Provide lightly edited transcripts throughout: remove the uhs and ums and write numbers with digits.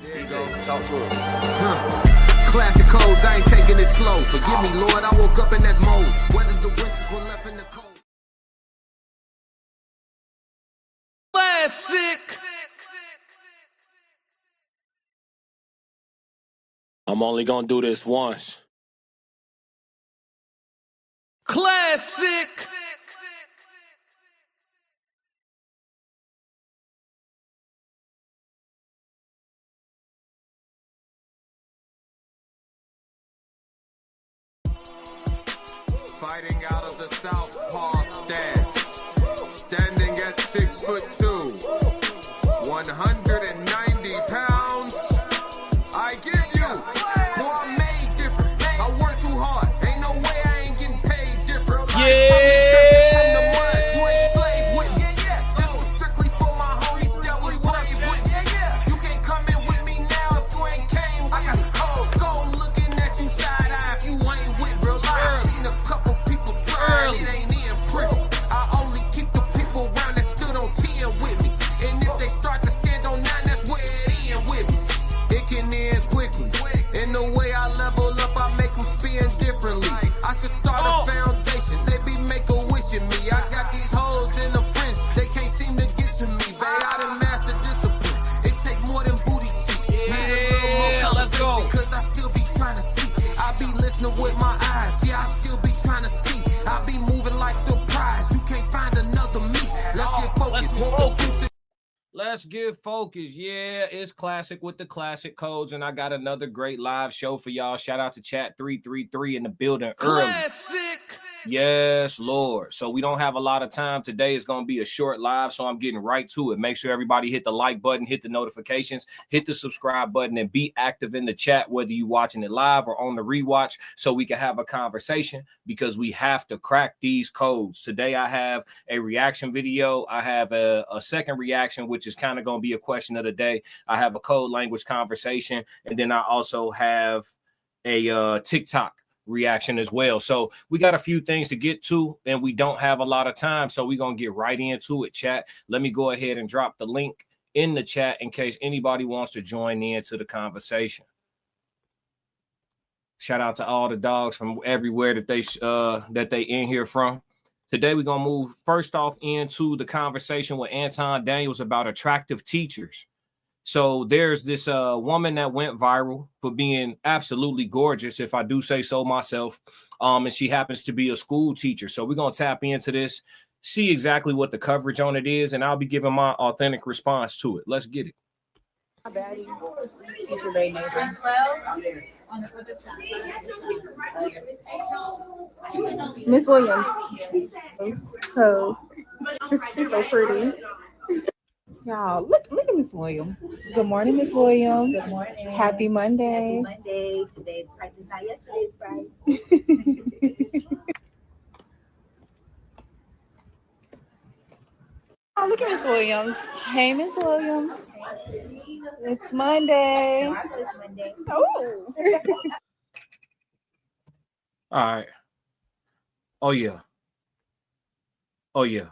Talk to him. Classic codes, I ain't taking it slow. Forgive me, Lord, I woke up in that mode. Whether the winters were left in the cold. Classic. I'm only gonna do this once. Classic. Fighting out of the southpaw stance, standing at 6'2", 190 pounds. I give you, boy, I'm made different. I work too hard. Ain't no way I ain't getting paid different. Yeah. You ain't slave with me. This was strictly for my homies that was brave with me. You can't come in with me now if you ain't came with me. Skull looking at you side eye if you ain't with me. I seen a couple people try, it ain't in prison. I only keep the people around that stood on 10 with me. And if they start to stand on 9, that's where it end with me. It can end quickly. In the way I level up, I make them spin differently. I should start a foundation. They be make-a-wishing me. I got these hoes in the fence. They can't seem to get to me. Babe, I done master discipline. It take more than booty cheeks. Need a little more conversation, cause I still be trying to see. I be listening with my eyes. Yeah, I still be trying to see. I be moving like the prize. You can't find another me. Let's get focused. Want the future. Let's get focused. Yeah, it's classic with the classic codes, and I got another great live show for y'all. Shout out to Chat 333 in the building early. Classic. Yes, Lord. So we don't have a lot of time today. It's going to be a short live, so I'm getting right to it. Make sure everybody hit the like button, hit the notifications, hit the subscribe button, and be active in the chat, whether you're watching it live or on the rewatch, so we can have a conversation, because we have to crack these codes. Today I have a reaction video. I have a second reaction, which is kind of going to be a question of the day. I have a code language conversation, and then I also have a TikTok reaction as well. So we got a few things to get to, and we don't have a lot of time, so we're gonna get right into it. Chat, let me go ahead and drop the link in the chat in case anybody wants to join in to the conversation. Shout out to all the dogs from everywhere that they in here from. Today we're gonna move first off into the conversation with Anton Daniels about attractive teachers. So there's this woman that went viral for being absolutely gorgeous, if I do say so myself. And she happens to be a school teacher. So we're going to tap into this, see exactly what the coverage on it is, and I'll be giving my authentic response to it. Let's get it. Teacher Bay neighbor. Miss Williams. She's so pretty. Y'all, look at Miss Williams. Good morning, Miss Williams. Good morning. Happy Monday. Happy Monday. Today's price is not yesterday's price. Oh, look at Miss Williams. Hey, Miss Williams. It's Monday. It's Monday. Oh. All right. Oh, yeah. Oh, yeah.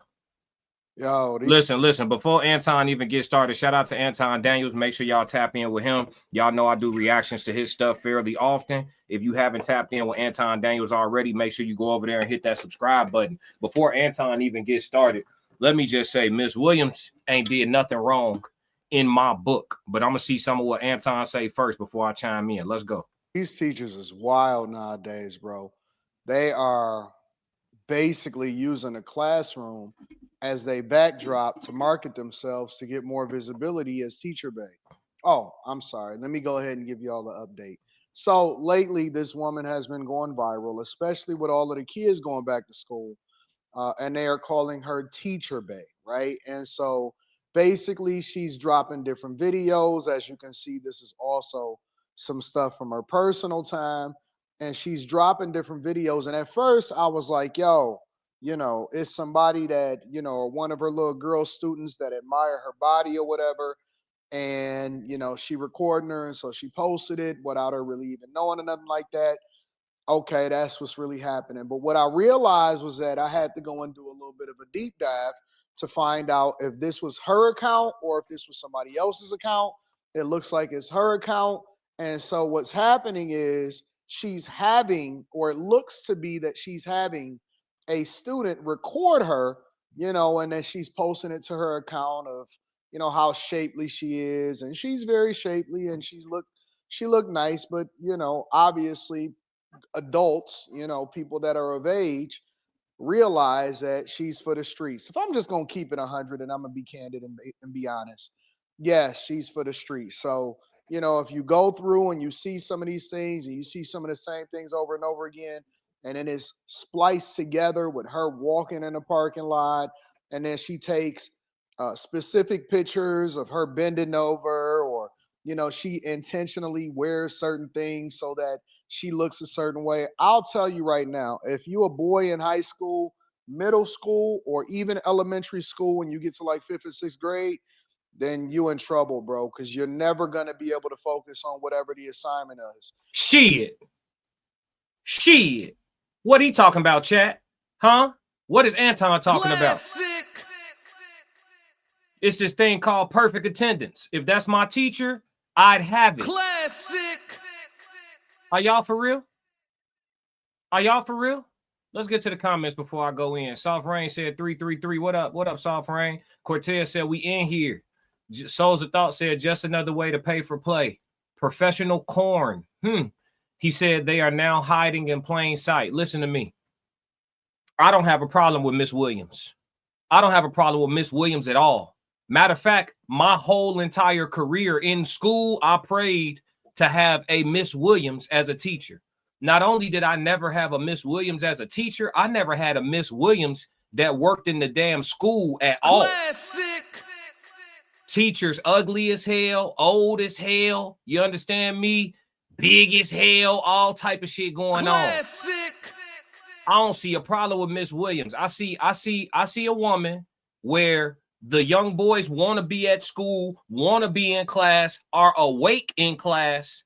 Yo, Listen, before Anton even gets started, shout out to Anton Daniels. Make sure y'all tap in with him. Y'all know I do reactions to his stuff fairly often. If you haven't tapped in with Anton Daniels already, make sure you go over there and hit that subscribe button. Before Anton even gets started, let me just say Miss Williams ain't did nothing wrong in my book, but I'm going to see some of what Anton say first before I chime in. Let's go. these teachers is wild nowadays, bro. They are basically using the classroom as they backdrop to market themselves to get more visibility as Teacher Bay. Oh, I'm sorry. Let me go ahead and give you all the update. So lately, this woman has been going viral, especially with all of the kids going back to school. And they are calling her Teacher Bay, right? And so basically, she's dropping different videos. As you can see, this is also some stuff from her personal time. And she's dropping different videos. And at first, I was like, yo, you know, it's somebody that, you know, one of her little girl students that admire her body or whatever. And, you know, she recording her. And so she posted it without her really even knowing or nothing like that. Okay, that's what's really happening. But what I realized was that I had to go and do a little bit of a deep dive to find out if this was her account or if this was somebody else's account. It looks like it's her account. And so what's happening is she's having, or it looks to be that she's having a student record her, and then she's posting it to her account of, how shapely she is. And she's very shapely and she looked nice, but obviously adults, people that are of age realize that she's for the streets. If I'm just going to keep it 100 and I'm going to be candid and be honest, yes, she's for the streets. So, if you go through and you see some of these things and you see some of the same things over and over again, and then it's spliced together with her walking in the parking lot, and then she takes specific pictures of her bending over, or, she intentionally wears certain things so that she looks a certain way. I'll tell you right now, if you a boy in high school, middle school, or even elementary school, when you get to like 5th and 6th grade, then you in trouble, bro, because you're never going to be able to focus on whatever the assignment is. Shit. What he talking about, chat? Huh? What is Anton talking about? It's this thing called perfect attendance. If that's my teacher, I'd have it. Classic. Are y'all for real? Are y'all for real? Let's get to the comments before I go in. Soft Rain said 333. What up? What up, Soft Rain? Cortez said we in here. Souls of Thought said just another way to pay for play. Professional corn. He said they are now hiding in plain sight. Listen to me. I don't have a problem with Miss Williams. I don't have a problem with Miss Williams at all. Matter of fact, my whole entire career in school, I prayed to have a Miss Williams as a teacher. Not only did I never have a Miss Williams as a teacher, I never had a Miss Williams that worked in the damn school at all. Classic. Teachers ugly as hell, old as hell, you understand me? Big as hell, all type of shit going on. I don't see a problem with Miss Williams. I see a woman where the young boys want to be at school, want to be in class, are awake in class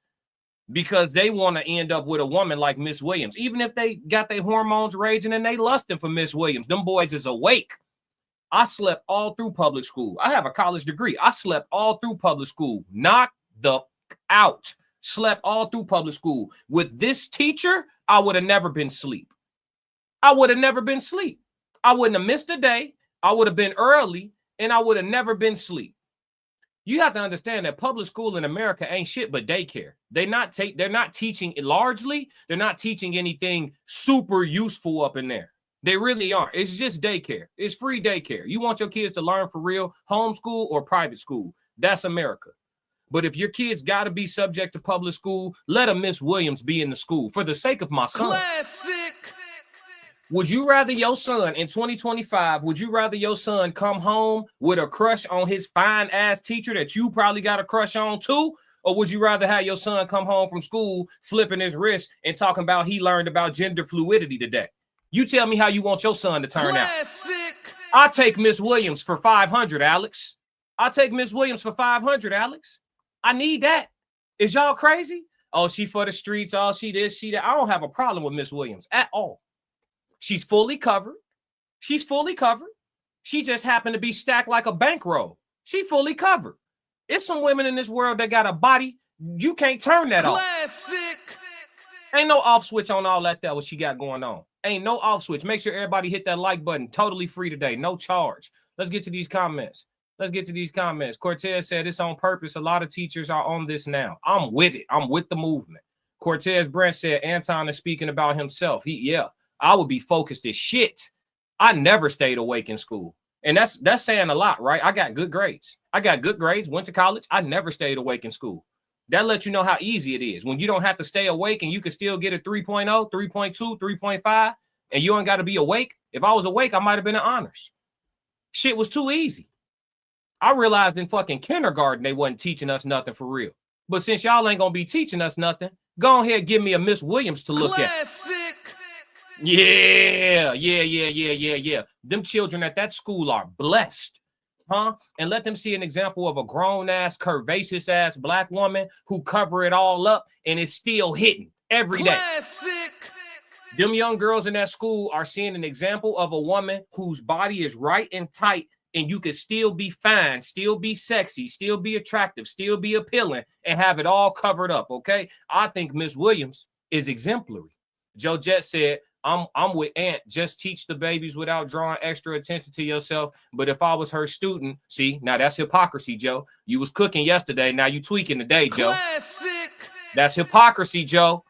because they want to end up with a woman like Miss Williams. Even if they got their hormones raging and they lusting for Miss Williams, them boys is awake. I slept all through public school. I have a college degree. I slept all through public school. Knocked the out. Slept all through public school. With this teacher, I would have never been asleep. I would have never been asleep. I wouldn't have missed a day. I would have been early, and I would have never been asleep. You have to understand that public school in America ain't shit but daycare. They're not teaching largely. They're not teaching anything super useful up in there. They really aren't. It's just daycare. It's free daycare. You want your kids to learn for real, homeschool or private school. That's America. But if your kids got to be subject to public school, let a Miss Williams be in the school for the sake of my son. Classic. Would you rather your son in 2025, would you rather your son come home with a crush on his fine ass teacher that you probably got a crush on too? Or would you rather have your son come home from school flipping his wrist and talking about he learned about gender fluidity today? You tell me how you want your son to turn Classic. out. I'll take Miss Williams for 500, Alex. I'll take Miss Williams for 500, Alex. I need that. Is y'all crazy? Oh, she for the streets. Oh, she this, she that. I don't have a problem with Miss Williams at all. She's fully covered. She's fully covered. She just happened to be stacked like a bankroll. She fully covered. It's some women in this world that got a body. You can't turn that off. Classic. Ain't no off switch on all that what she got going on. Ain't no off switch. Make sure everybody hit that like button. Totally free today. No charge. Let's get to these comments. Cortez said it's on purpose. A lot of teachers are on this now. I'm with it. I'm with the movement. Cortez Brent said Anton is speaking about himself. I would be focused as shit. I never stayed awake in school. And that's saying a lot, right? I got good grades. Went to college. I never stayed awake in school. That lets you know how easy it is. When you don't have to stay awake and you can still get a 3.0, 3.2, 3.5, and you ain't got to be awake. If I was awake, I might have been in honors. Shit was too easy. I realized in fucking kindergarten they wasn't teaching us nothing for real. But since y'all ain't going to be teaching us nothing, go ahead and give me a Miss Williams to look Classic. at. Yeah. Them children at that school are blessed. Huh? And let them see an example of a grown-ass, curvaceous-ass black woman who cover it all up and it's still hitting every day. Classic. Them young girls in that school are seeing an example of a woman whose body is right and tight and you could still be fine, still be sexy, still be attractive, still be appealing, and have it all covered up, okay? I think Miss Williams is exemplary. Joe Jett said, I'm with Aunt. Just teach the babies without drawing extra attention to yourself. But if I was her student, see, now that's hypocrisy, Joe. You was cooking yesterday, now you tweaking today, Joe. Classic. That's hypocrisy, Joe.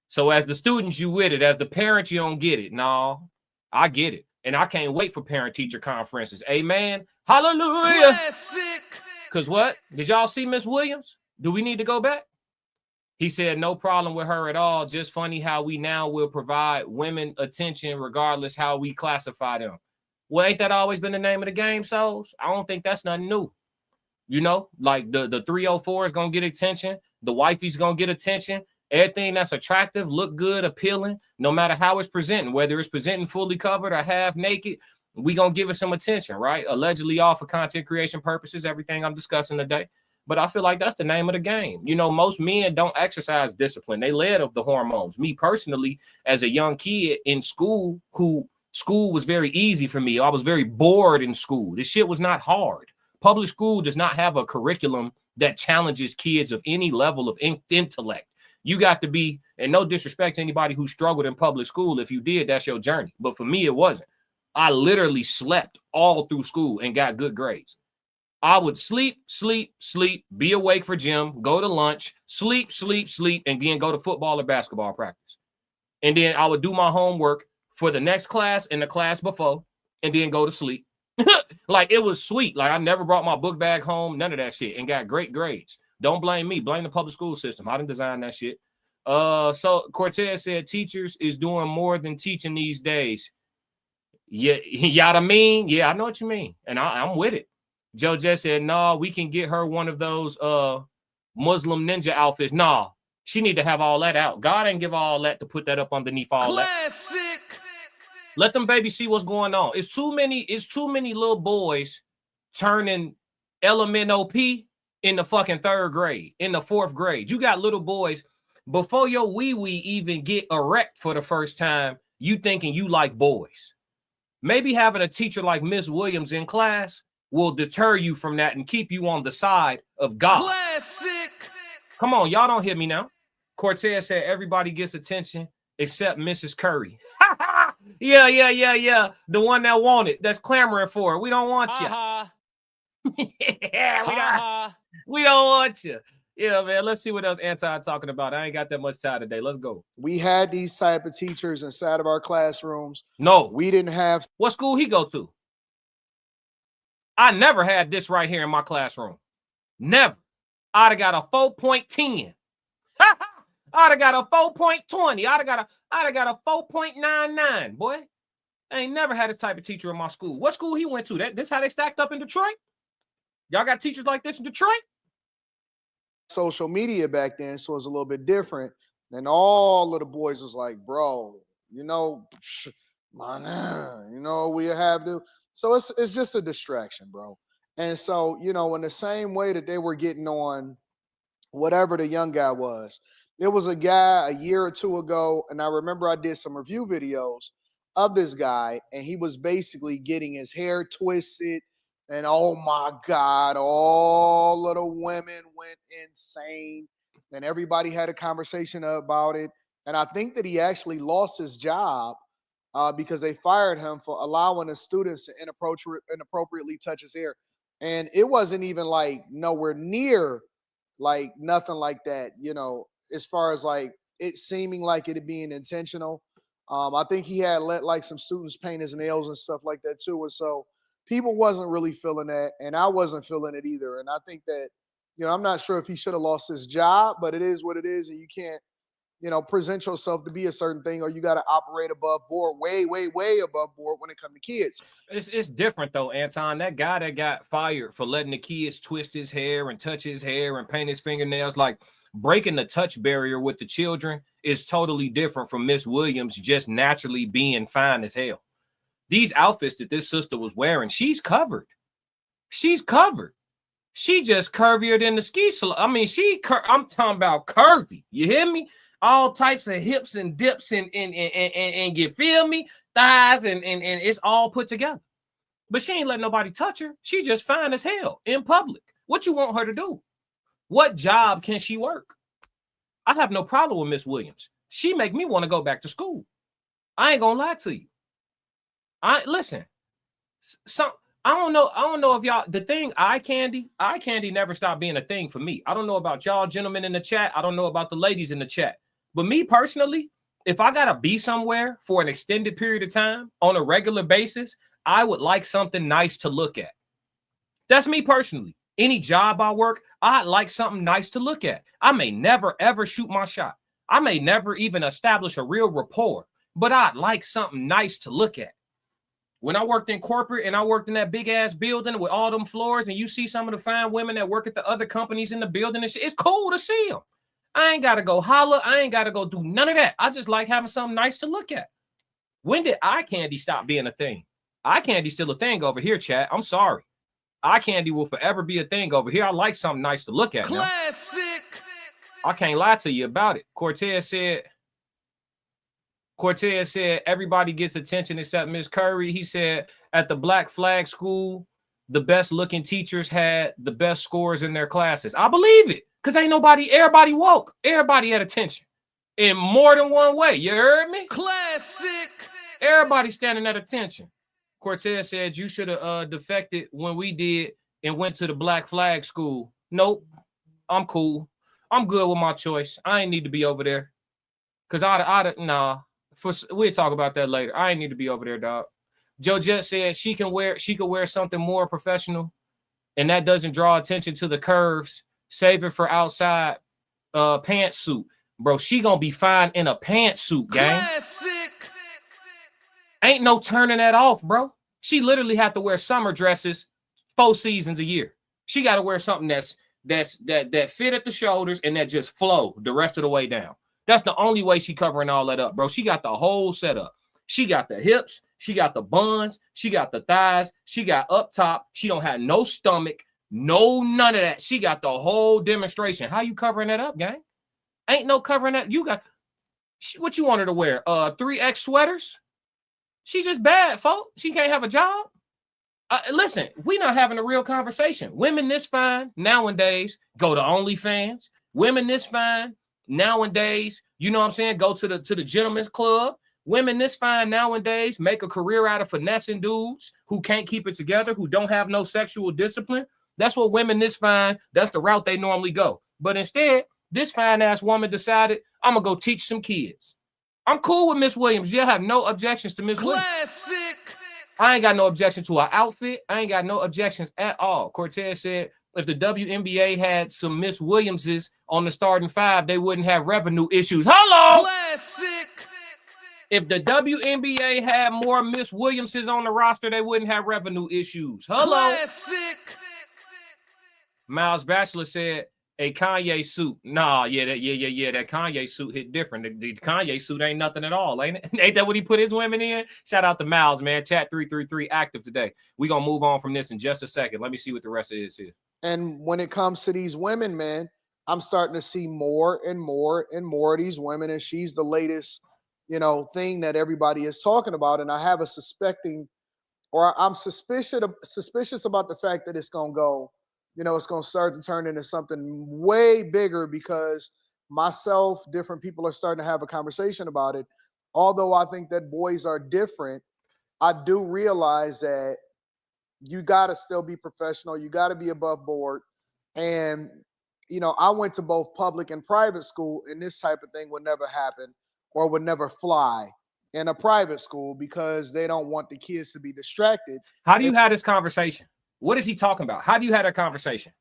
So as the students, you with it. As the parents, you don't get it. No, I get it. And I can't wait for parent-teacher conferences. Amen. Hallelujah. Classic. Because what? Did y'all see Miss Williams? Do we need to go back? He said, no problem with her at all. Just funny how we now will provide women attention regardless how we classify them. Well, ain't that always been the name of the game, Souls? I don't think that's nothing new. You know, like the 304 is going to get attention. The wifey's going to get attention. Everything that's attractive, look good, appealing, no matter how it's presenting, whether it's presenting fully covered or half naked, we going to give it some attention, right? Allegedly all for content creation purposes, everything I'm discussing today. But I feel like that's the name of the game. You know, most men don't exercise discipline. They led of the hormones. Me personally, as a young kid in school, school was very easy for me. I was very bored in school. This shit was not hard. Public school does not have a curriculum that challenges kids of any level of intellect. You got to be, and no disrespect to anybody who struggled in public school. If you did, that's your journey. But for me, it wasn't. I literally slept all through school and got good grades. I would sleep, be awake for gym, go to lunch, sleep, and then go to football or basketball practice. And then I would do my homework for the next class and the class before, and then go to sleep. Like, it was sweet. Like, I never brought my book bag home, none of that shit, and got great grades. Don't blame me. Blame the public school system. I didn't design that shit. So Cortez said teachers is doing more than teaching these days. Yeah, y'all I mean? Yeah, I know what you mean. And I'm with it. Joe just said, no, we can get her one of those Muslim ninja outfits. No, she need to have all that out. God ain't give all that to put that up underneath all Classic. that. Let them babies see what's going on. It's too many little boys turning LMNOP in the fucking 3rd grade, in the 4th grade. You got little boys, before your wee-wee even get erect for the first time, you thinking you like boys. Maybe having a teacher like Miss Williams in class will deter you from that and keep you on the side of God. Classic. Come on, y'all don't hear me now. Cortez said everybody gets attention except Mrs. Curry. Yeah. The one that wanted, that's clamoring for it. We don't want you. Yeah, we don't want you. Yeah, man. Let's see what else Anti talking about. I ain't got that much time today. Let's go. We had these type of teachers inside of our classrooms. No, we didn't have. What school he go to? I never had this right here in my classroom. Never. I'd have got a 4.10. I'd have got a 4.20. I'd have got a 4.99. Boy, I ain't never had this type of teacher in my school. What school he went to? This how they stacked up in Detroit? Y'all got teachers like this in Detroit? Social media back then, so it's a little bit different. And all of the boys was like, bro, you know, man, you know, we have to. So it's just a distraction, bro. And so, you know, in the same way that they were getting on whatever the young guy was, there was a guy a year or two ago, and I remember I did some review videos of this guy, and he was basically getting his hair twisted. And oh my God, all of the women went insane. And everybody had a conversation about it. And I think that he actually lost his job because they fired him for allowing the students to inappropriately touch his hair. And it wasn't even like nowhere near like nothing like that, you know, as far as like it seeming like it being intentional. I think he had let like some students paint his nails and stuff like that too. And so people wasn't really feeling that, and I wasn't feeling it either. And I think that, you know, I'm not sure if he should have lost his job, but it is what it is, and you can't, you know, present yourself to be a certain thing, or you got to operate above board, way above board when it comes to kids. It's different though, Anton. That guy that got fired for letting the kids twist his hair and touch his hair and paint his fingernails, like breaking the touch barrier with the children is totally different from Miss Williams just naturally being fine as hell. These outfits that this sister was wearing, she's covered. She's covered. She just curvier than the ski salon. I mean, I'm talking about curvy. You hear me? All types of hips and dips and you feel me? Thighs and it's all put together. but she ain't let nobody touch her. She just fine as hell in public. What you want her to do? What job can she work? I have no problem with Miss Williams. She make me want to go back to school. I ain't gonna lie to you. Listen. I don't know if y'all, the thing eye candy never stopped being a thing for me. I don't know about y'all gentlemen in the chat. I don't know about the ladies in the chat. But me personally, if I gotta be somewhere for an extended period of time on a regular basis, I would like something nice to look at. That's me personally. Any job I work, I'd like something nice to look at. I may never, ever shoot my shot. I may never even establish a real rapport, but I'd like something nice to look at. When I worked in corporate and I worked in that big ass building with all them floors, and you see some of the fine women that work at the other companies in the building and shit, it's cool to see them. I ain't got to go holler. I ain't got to go do none of that. I just like having something nice to look at. When did eye candy stop being a thing? Eye candy's still a thing over here, chat. I'm sorry. Eye candy will forever be a thing over here. I like something nice to look at. Classic. Now. I can't lie to you about it. Cortez said everybody gets attention except Miss Curry. He said at the Black Flag School, the best looking teachers had the best scores in their classes. I believe it, because everybody woke. Everybody had attention in more than one way. You heard me? Classic. Everybody standing at attention. Cortez said you should have defected when we did and went to the Black Flag School. Nope. I'm cool. I'm good with my choice. I ain't need to be over there. Because nah. We'll talk about that later. I ain't need to be over there, dog. Joe Jet said she could wear something more professional, and that doesn't draw attention to the curves. Save it for outside pantsuit. Bro, she gonna be fine in a pantsuit, gang. Classic. Ain't no turning that off, bro. She literally have to wear summer dresses 4 seasons a year. She got to wear something that fit at the shoulders and that just flow the rest of the way down. That's the only way she covering all that up, bro. She got the whole setup. She got the hips. She got the buns. She got the thighs. She got up top. She don't have no stomach. None of that. She got the whole demonstration. How you covering that up, gang? Ain't no covering that. You got, what you want her to wear? 3X sweaters? She just bad, folks. She can't have a job. Listen, we not having a real conversation. Women this fine nowadays go to OnlyFans. Women this fine nowadays, you know what I'm saying, go to the gentleman's club. Women this fine nowadays make a career out of finessing dudes who can't keep it together, who don't have no sexual discipline. That's what women this fine, that's the route they normally go. But instead, this fine ass woman decided, I'm gonna go teach some kids. I'm cool with Miss Williams. You have no objections to Miss Williams. Classic. I ain't got no objection to her outfit. I ain't got no objections at all. Cortez said if the WNBA had some Miss Williamses on the starting 5, they wouldn't have revenue issues. Hello. Classic. If the WNBA had more Miss Williamses on the roster, they wouldn't have revenue issues. Hello. Classic. Miles Batchelor said a Kanye suit. Nah, that Kanye suit hit different. The Kanye suit ain't nothing at all, ain't it? Ain't that what he put his women in? Shout out to Miles, man. Chat 333 active today. We gonna move on from this in just a second. Let me see what the rest of this is. And when it comes to these women, man, I'm starting to see more and more and more of these women, and she's the latest, thing that everybody is talking about. And I have a I'm suspicious about the fact that it's gonna go. It's going to start to turn into something way bigger because myself, different people are starting to have a conversation about it. Although I think that boys are different, I do realize that you got to still be professional. You got to be above board. And, I went to both public and private school, and this type of thing would never happen or would never fly in a private school because they don't want the kids to be distracted. How do you have this conversation? What is he talking about? How do you have that conversation?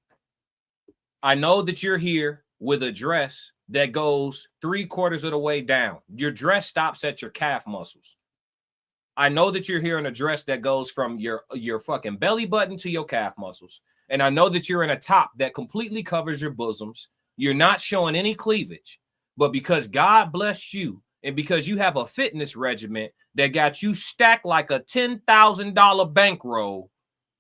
I know that you're here with a dress that goes 3/4 of the way down. Your dress stops at your calf muscles. I know that you're here in a dress that goes from your fucking belly button to your calf muscles. And I know that you're in a top that completely covers your bosoms. You're not showing any cleavage. But because God blessed you and because you have a fitness regimen that got you stacked like a $10,000 bankroll,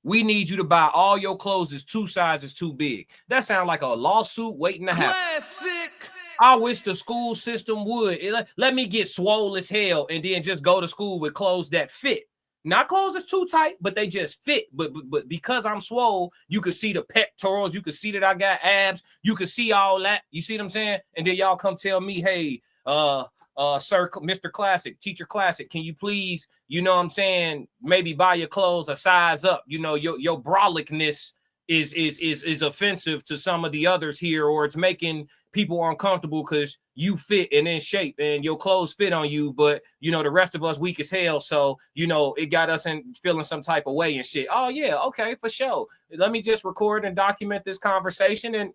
we need you to buy all your clothes is 2 sizes too big. That sounds like a lawsuit waiting to happen. Classic. I wish the school system would. Let me get swole as hell and then just go to school with clothes that fit. Not clothes that's too tight, but they just fit. But because I'm swole, you can see the pectorals. You can see that I got abs. You can see all that. You see what I'm saying? And then y'all come tell me, hey, sir, Mr. Classic, Teacher Classic, can you please, you know what I'm saying, maybe buy your clothes a size up? You know, your brolickness is offensive to some of the others here, or it's making people uncomfortable because you fit and in shape and your clothes fit on you, but you know the rest of us weak as hell, so you know it got us in feeling some type of way and shit. Oh yeah, okay, for sure. Let me just record and document this conversation and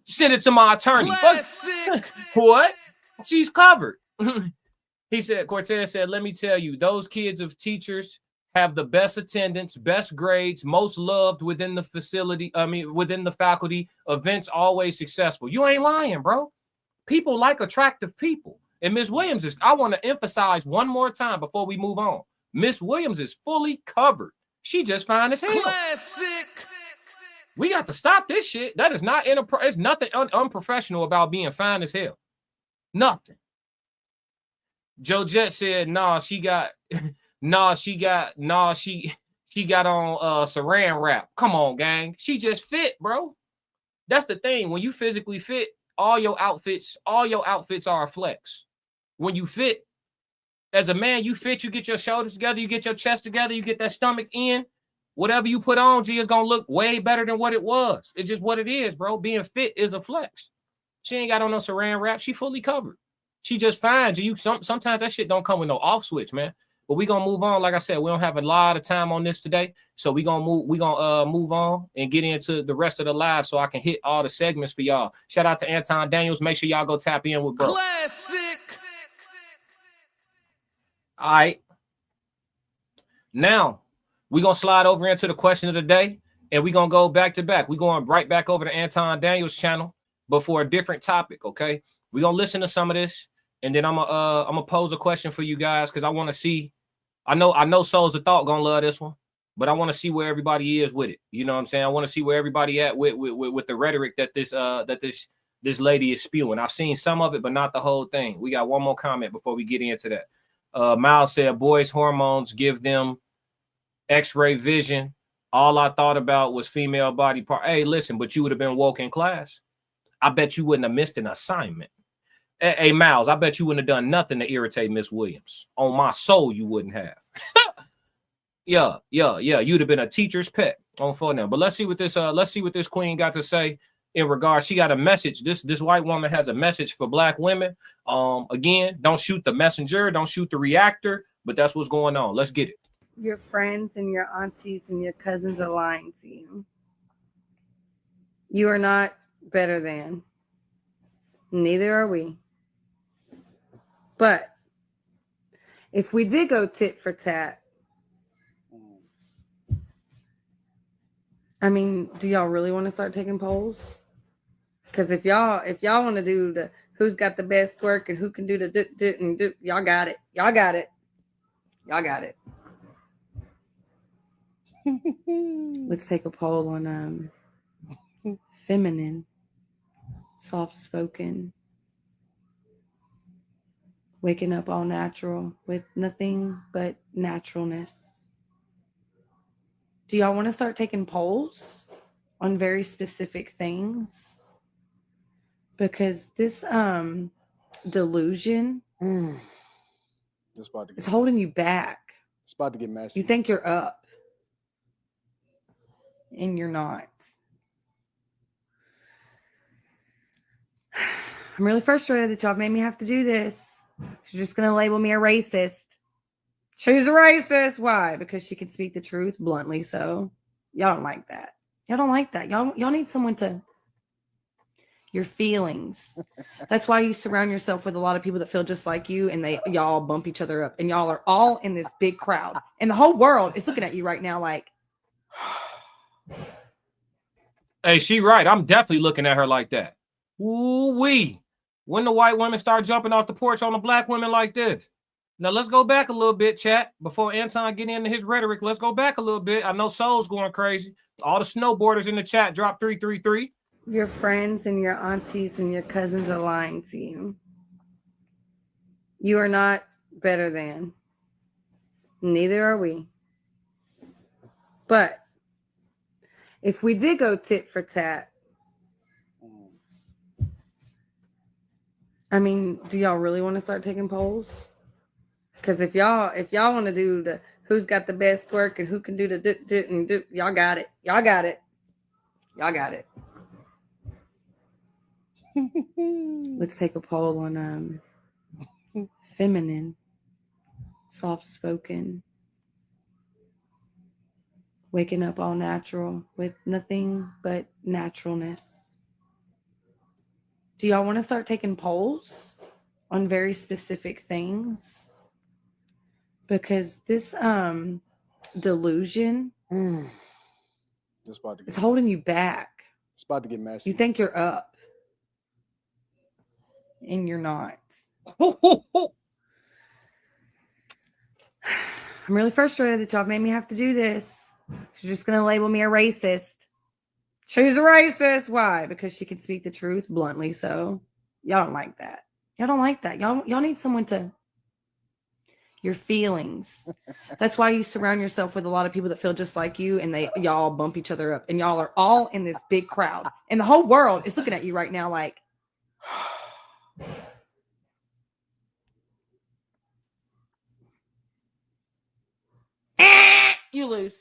send it to my attorney. What? She's covered. He said, Cortez said, let me tell you, those kids of teachers have the best attendance, best grades, most loved within the facility. I mean, within the faculty, events always successful. You ain't lying, bro. People like attractive people. And Miss Williams is, I want to emphasize one more time before we move on. Miss Williams is fully covered. She just fine as hell. Classic. We got to stop this shit. That is not it's nothing unprofessional about being fine as hell. Nothing. Joe Jet said, nah, she got on saran wrap. Come on, gang. She just fit, bro. That's the thing. When you physically fit, all your outfits are a flex. When you fit, as a man, you fit, you get your shoulders together, you get your chest together, you get that stomach in. Whatever you put on, G, is gonna look way better than what it was. It's just what it is, bro. Being fit is a flex. She ain't got on no saran wrap. She fully covered. She just fine. G, sometimes that shit don't come with no off switch, man. But we gonna move on. Like I said, we don't have a lot of time on this today, so we gonna move on and get into the rest of the live, so I can hit all the segments for y'all. Shout out to Anton Daniels. Make sure y'all go tap in with bro. Classic. All right. Now we gonna slide over into the question of the day, and we gonna go back to back. We going right back over to Anton Daniels' channel, but for a different topic. Okay, we gonna listen to some of this. And then I'm gonna pose a question for you guys because I want to see. I know Souls of Thought gonna love this one, but I want to see where everybody is with it. You know what I'm saying? I want to see where everybody at with the rhetoric that this lady is spewing. I've seen some of it, but not the whole thing. We got one more comment before we get into that. Miles said, "Boys' hormones give them X-ray vision. All I thought about was female body part." Hey, listen, but you would have been woke in class. I bet you wouldn't have missed an assignment. Hey, Miles, I bet you wouldn't have done nothing to irritate Miss Williams. On my soul, you wouldn't have. Yeah. You'd have been a teacher's pet on phone now. But let's see what this queen got to say in regards. She got a message. This white woman has a message for black women. Again, don't shoot the messenger, don't shoot the reactor, but that's what's going on. Let's get it. Your friends and your aunties and your cousins are lying to you. You are not better than. Neither are we. But if we did go tit for tat, I mean, do y'all really want to start taking polls? Because if y'all want to do the who's got the best twerk and who can do the y'all got it. Y'all got it. Let's take a poll on feminine, soft-spoken, waking up all natural with nothing but naturalness. Do y'all want to start taking polls on very specific things? Because this delusion it's holding you back. It's about to get messy. You think you're up, and you're not. I'm really frustrated that y'all made me have to do this. She's just going to label me a racist. She's a racist. Why? Because she can speak the truth bluntly. So y'all don't like that. Y'all need someone to your feelings. That's why you surround yourself with a lot of people that feel just like you, and y'all bump each other up, and y'all are all in this big crowd, and the whole world is looking at you right now like, hey, she right. I'm definitely looking at her like that. Ooh-wee. When the white women start jumping off the porch on the black women like this. Now, let's go back a little bit, chat. Before Anton get into his rhetoric, let's go back a little bit. I know Soul's going crazy. All the snowboarders in the chat drop 333. your friends and your aunties and your cousins are lying to you. You are not better than. Neither are we. But if we did go tit for tat, I mean, do y'all really want to start taking polls? Because if y'all want to do the who's got the best twerk and who can do the y'all got it. Y'all got it. Y'all got it. Let's take a poll on feminine, soft-spoken, waking up all natural with nothing but naturalness. Do y'all want to start taking polls on very specific things? Because this delusion it's holding you back. It's about to get messy. You think you're up, and you're not. I'm really frustrated that y'all made me have to do this. She's just going to label me a racist. She's a racist. Why? Because she can speak the truth bluntly. So y'all don't like that. Y'all don't like that. Y'all need someone to... Your feelings. That's why you surround yourself with a lot of people that feel just like you, and y'all bump each other up, and y'all are all in this big crowd, and the whole world is looking at you right now like, you lose.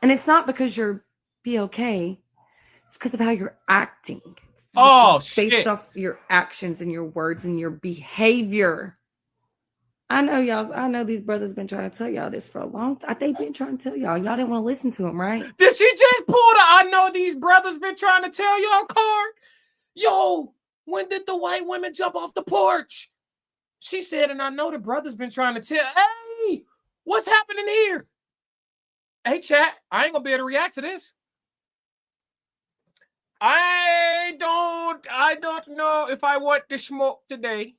And it's not because you're okay. It's because of how you're acting. It's based off your actions and your words and your behavior. I know these brothers been trying to tell y'all this for a long time. They've been trying to tell y'all. Y'all didn't want to listen to them, right? Did she just pull the I know these brothers been trying to tell y'all card? Yo, when did the white women jump off the porch? She said, and I know the brothers been trying to tell. Hey, what's happening here? Hey, chat, I ain't gonna be able to react to this. I don't know if I want to smoke today.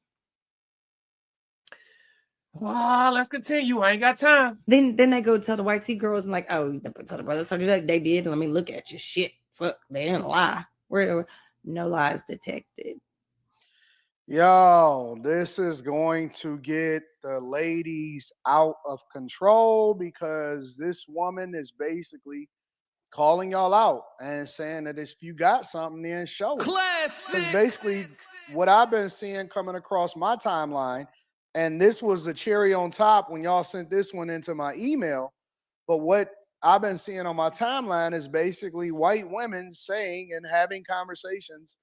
Let's continue. I ain't got time. Then they go tell the white tea girls and like, oh, tell the brothers told you that they did. Let me look at you. Shit, fuck, they didn't lie. We're no lies detected. Yo, this is going to get the ladies out of control because this woman is basically calling y'all out and saying that if you got something, then show it. Because basically what I've been seeing coming across my timeline, and this was the cherry on top when y'all sent this one into my email, but what I've been seeing on my timeline is basically white women saying and having conversations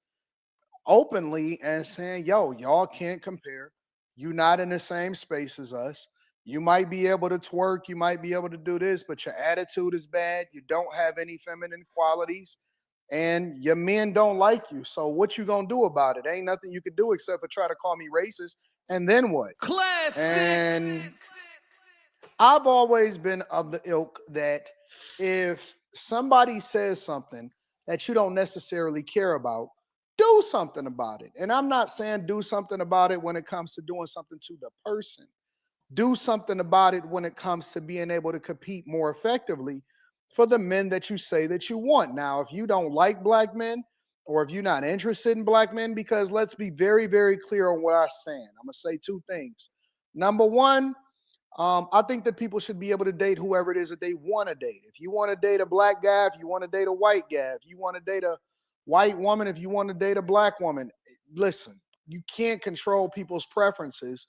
openly and saying, yo, y'all can't compare. You're not in the same space as us. You might be able to twerk, you might be able to do this, but your attitude is bad. You don't have any feminine qualities, and your men don't like you. So what you gonna do about it? Ain't nothing you could do except for try to call me racist. And then what? Classic. And I've always been of the ilk that if somebody says something that you don't necessarily care about, do something about it. And I'm not saying do something about it when it comes to doing something to the person. Do something about it when it comes to being able to compete more effectively for the men that you say that you want. Now, if you don't like black men, or if you're not interested in black men, because let's be very, very clear on what I'm saying. I'm going to say two things. Number one, I think that people should be able to date whoever it is that they want to date. If you want to date a black guy, if you want to date a white guy, if you want to date a white woman, if you want to date a black woman, listen, you can't control people's preferences.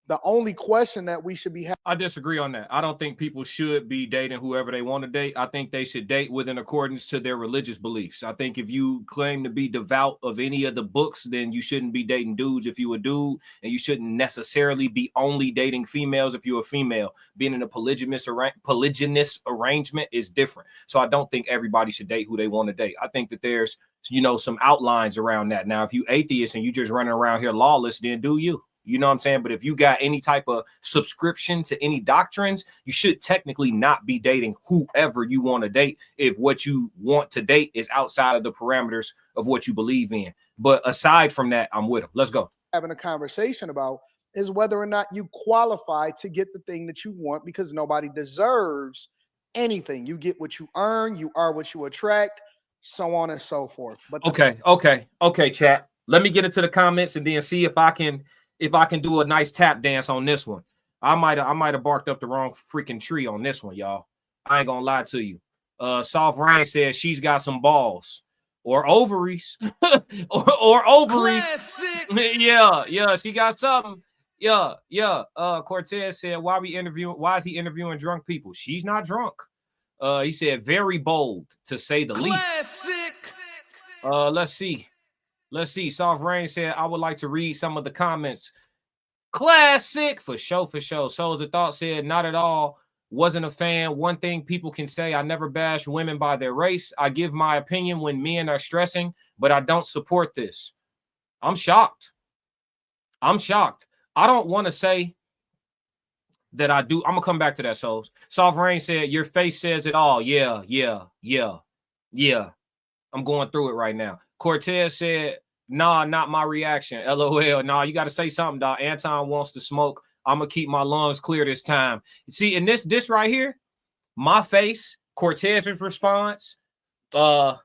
The only question that we should be having. I disagree on that. I don't think people should be dating whoever they want to date. I think they should date within accordance to their religious beliefs. I think if you claim to be devout of any of the books, then you shouldn't be dating dudes if you a dude, and you shouldn't necessarily be only dating females if you're a female. Being in a polygynous arrangement is different. So I don't think everybody should date who they want to date. I think that there's, some outlines around that. Now, if you atheist and you just running around here lawless, then do you. You know what I'm saying? But if you got any type of subscription to any doctrines, you should technically not be dating whoever you want to date if what you want to date is outside of the parameters of what you believe in. But aside from that, I'm with them. Let's go. Having a conversation about is whether or not you qualify to get the thing that you want, because nobody deserves anything. You get what you earn, you are what you attract, so on and so forth. But okay, chat. Let me get into the comments and then see if I can do a nice tap dance on this one. I might have barked up the wrong freaking tree on this one, y'all. I ain't gonna lie to you. Soft Rain says she's got some balls or ovaries or ovaries. Yeah, she got something. Yeah. Cortez said, why is he interviewing drunk people? She's not drunk. He said very bold to say the least. Let's see. Soft Rain said, I would like to read some of the comments. Classic for sure. Souls of Thought said, not at all. Wasn't a fan. One thing people can say, I never bash women by their race. I give my opinion when men are stressing, but I don't support this. I'm shocked. I don't want to say that I do. I'm gonna come back to that, Souls. Soft Rain said, your face says it all. Yeah. I'm going through it right now. Cortez said, nah, not my reaction. LOL. Nah, you got to say something, dog. Anton wants to smoke. I'm going to keep my lungs clear this time. See, in this right here, my face, Cortez's response, Joe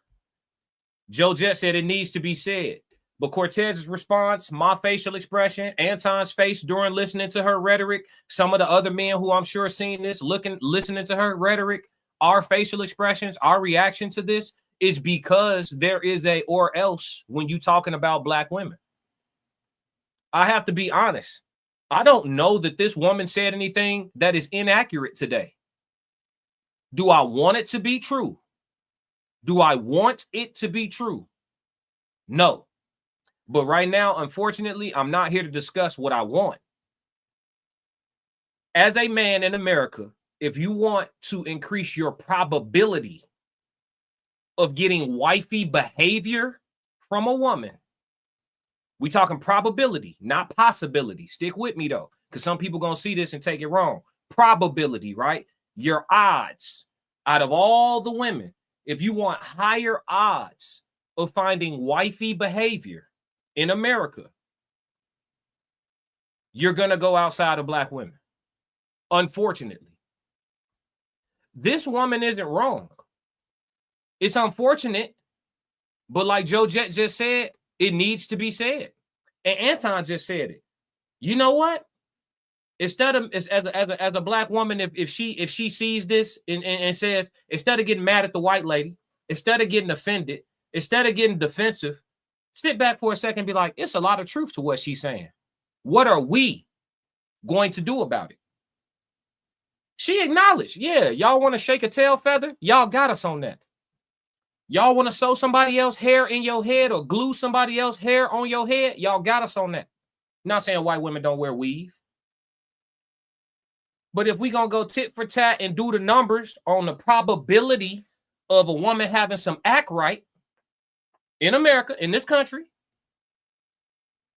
Jet said it needs to be said. But Cortez's response, my facial expression, Anton's face during listening to her rhetoric, some of the other men who I'm sure seen this, listening to her rhetoric, our facial expressions, our reaction to this, is because there is a or else when you talking about black women. I have to be honest. I don't know that this woman said anything that is inaccurate today. Do I want it to be true? Do I want it to be true? No. But right now, unfortunately, I'm not here to discuss what I want. As a man in America, if you want to increase your probability of getting wifey behavior from a woman, we talking probability, not possibility. Stick with me though, because some people gonna see this and take it wrong. Probability, right? Your odds out of all the women, if you want higher odds of finding wifey behavior in America, you're gonna go outside of black women. Unfortunately, this woman isn't wrong. It's unfortunate, but like Joe Jet just said, it needs to be said. And Anton just said it. You know what? Instead of as a black woman, if she sees this and says, instead of getting mad at the white lady, instead of getting offended, instead of getting defensive, sit back for a second and be like, it's a lot of truth to what she's saying. What are we going to do about it? She acknowledged, yeah, y'all want to shake a tail feather? Y'all got us on that. Y'all want to sew somebody else's hair in your head or glue somebody else's hair on your head? Y'all got us on that. Not saying white women don't wear weave. But if we going to go tit for tat and do the numbers on the probability of a woman having some act right in America, in this country,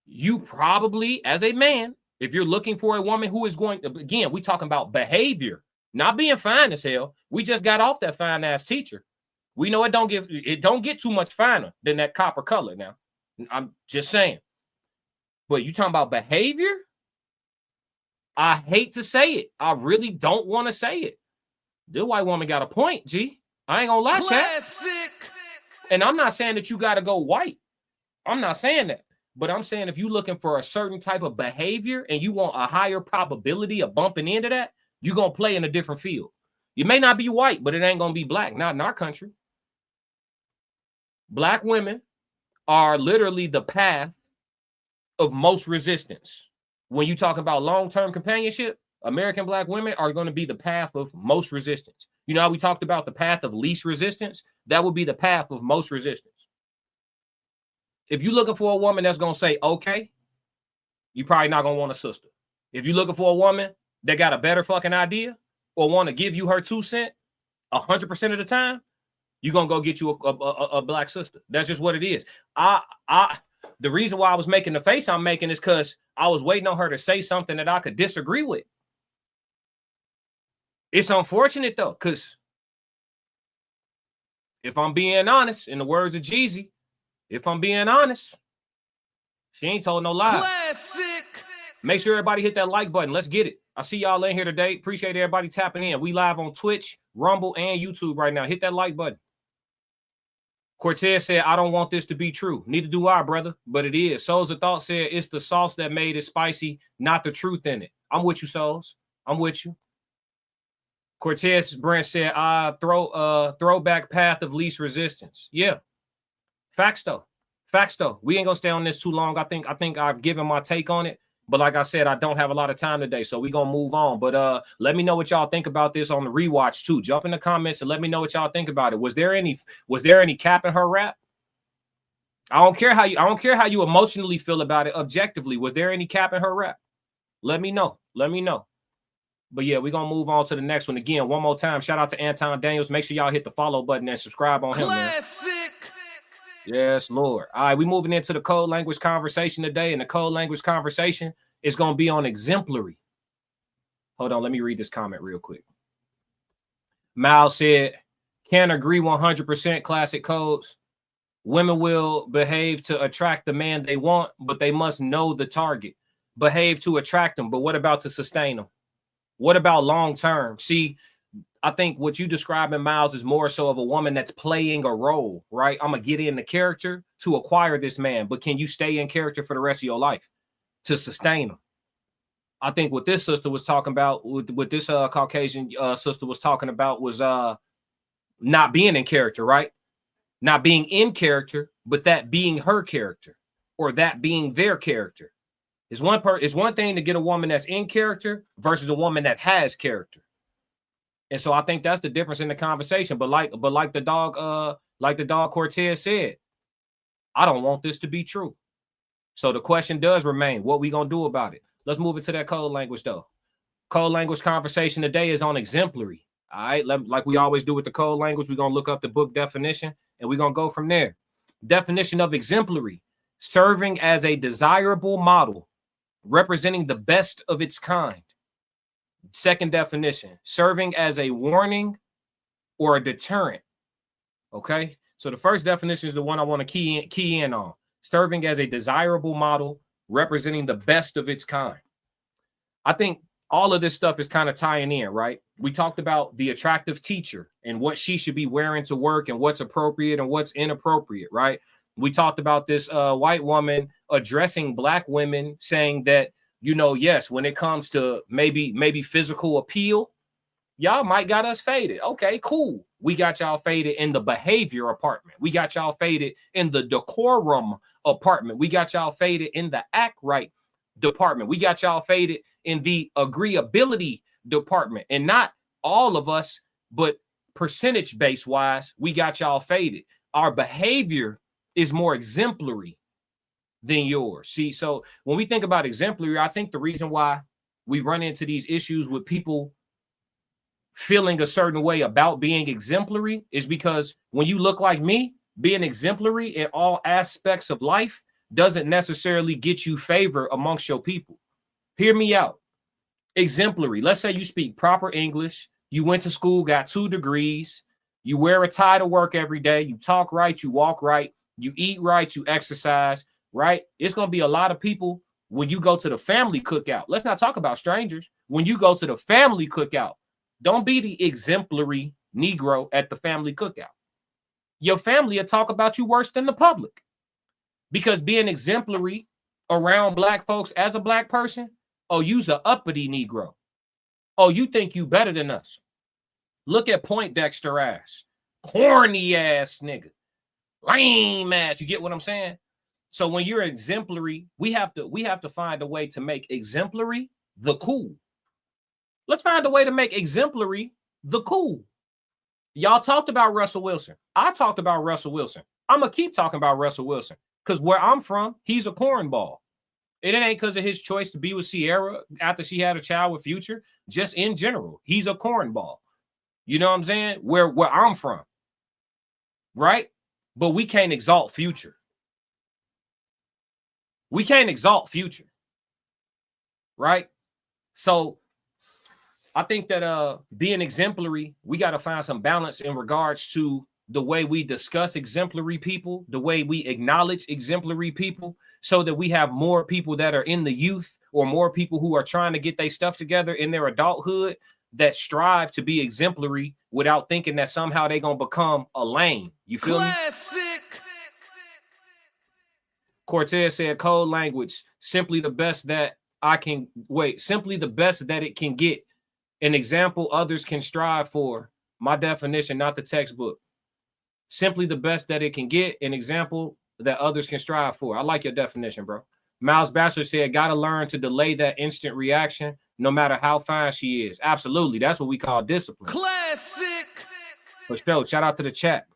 you probably, as a man, if you're looking for a woman who is going to, again, we talking about behavior, not being fine as hell. We just got off that fine ass teacher. We know it don't get too much finer than that copper color now. I'm just saying. But you talking about behavior? I hate to say it. I really don't want to say it. This white woman got a point, G. I ain't gonna lie, chat. And I'm not saying that you got to go white. I'm not saying that. But I'm saying if you're looking for a certain type of behavior and you want a higher probability of bumping into that, you're going to play in a different field. You may not be white, but it ain't going to be black. Not in our country. Black women are literally the path of most resistance. When you talk about long-term companionship, American black women are going to be the path of most resistance. You know how we talked about the path of least resistance? That would be the path of most resistance. If you're looking for a woman that's going to say, okay, you're probably not going to want a sister. If you're looking for a woman that got a better fucking idea or want to give you her 2 cents 100% of the time, you're going to go get you a black sister. That's just what it is. The reason why I was making the face I'm making is because I was waiting on her to say something that I could disagree with. It's unfortunate, though, because if I'm being honest, in the words of Jeezy, if I'm being honest, she ain't told no lie. Classic. Make sure everybody hit that like button. Let's get it. I see y'all in here today. Appreciate everybody tapping in. We live on Twitch, Rumble, and YouTube right now. Hit that like button. Cortez said, I don't want this to be true. Neither do I, brother, but it is. Souls of Thought said, it's the sauce that made it spicy, not the truth in it. I'm with you, souls. I'm with you. Cortez Brent said, throwback path of least resistance. Yeah. Facts though. We ain't gonna stay on this too long. I think I've given my take on it. But like I said, I don't have a lot of time today, so we're gonna move on. But let me know what y'all think about this on the rewatch too. Jump in the comments and let me know what y'all think about it. Was there any cap in her rap? I don't care how you emotionally feel about it objectively. Was there any cap in her rap? Let me know. But yeah, we're gonna move on to the next one. Again, one more time. Shout out to Anton Daniels. Make sure y'all hit the follow button and subscribe on him. Classic. Man. Yes, Lord. All right, we moving into the code language conversation today, and the code language conversation is gonna be on exemplary. Hold on, let me read this comment real quick. Miles said, "Can't agree 100%. Classic codes. Women will behave to attract the man they want, but they must know the target. Behave to attract them, but what about to sustain them? What about long term? See, I think what you describing, Miles, is more so of a woman that's playing a role, right? I'm going to get in the character to acquire this man, but can you stay in character for the rest of your life to sustain him? I think what this sister was talking about, what this Caucasian sister was talking about was not being in character, right? Not being in character, but that being her character or that being their character. It's one thing to get a woman that's in character versus a woman that has character. And so I think that's the difference in the conversation. But like the dog Cortez said, I don't want this to be true. So the question does remain, what we gonna do about it? Let's move into that code language though. Code language conversation today is on exemplary. All right, like we always do with the code language, we're gonna look up the book definition and we're gonna go from there. Definition of exemplary: serving as a desirable model, representing the best of its kind. Second definition: serving as a warning or a deterrent. Okay, so the first definition is the one I want to key in on: serving as a desirable model, representing the best of its kind. I think all of this stuff is kind of tying in, right? We talked about the attractive teacher and what she should be wearing to work and what's appropriate and what's inappropriate, right? We talked about this white woman addressing black women, saying that, yes, when it comes to maybe physical appeal, y'all might got us faded. Okay, cool. We got y'all faded in the behavior apartment. We got y'all faded in the decorum apartment. We got y'all faded in the act right department. We got y'all faded in the agreeability department. And not all of us, but percentage base wise, we got y'all faded. Our behavior is more exemplary than yours. See, so when we think about exemplary, I think the reason why we run into these issues with people feeling a certain way about being exemplary is because when you look like me, being exemplary in all aspects of life doesn't necessarily get you favor amongst your people. Hear me out. Exemplary. Let's say you speak proper English. You went to school, got 2 degrees. You wear a tie to work every day. You talk right. You walk right. You eat right. You exercise right. It's going to be a lot of people when you go to the family cookout. Let's not talk about strangers. When you go to the family cookout, don't be the exemplary Negro at the family cookout. Your family will talk about you worse than the public. Because being exemplary around black folks as a black person, oh, you's a uppity Negro. Oh, you think you better than us. Look at Poindexter ass. Corny ass nigga. Lame ass. You get what I'm saying? So when you're exemplary, we have to find a way to make exemplary the cool. Let's find a way to make exemplary the cool. Y'all talked about Russell Wilson. I talked about Russell Wilson. I'm going to keep talking about Russell Wilson because where I'm from, he's a cornball. And it ain't because of his choice to be with Sierra after she had a child with Future. Just in general, he's a cornball. You know what I'm saying? Where I'm from. Right? But we can't exalt Future. We can't exalt Future. Right? So I think that being exemplary, we got to find some balance in regards to the way we discuss exemplary people, the way we acknowledge exemplary people, so that we have more people that are in the youth or more people who are trying to get their stuff together in their adulthood that strive to be exemplary without thinking that somehow they're going to become a lame. You feel Classic. me? Cortez said code language, simply the best that simply the best that it can get. An example others can strive for. My definition, not the textbook. Simply the best that it can get. An example that others can strive for. I like your definition, bro. Miles Bachelor said, gotta learn to delay that instant reaction, no matter how fine she is. Absolutely. That's what we call discipline. Classic. For sure. Shout out to the chat.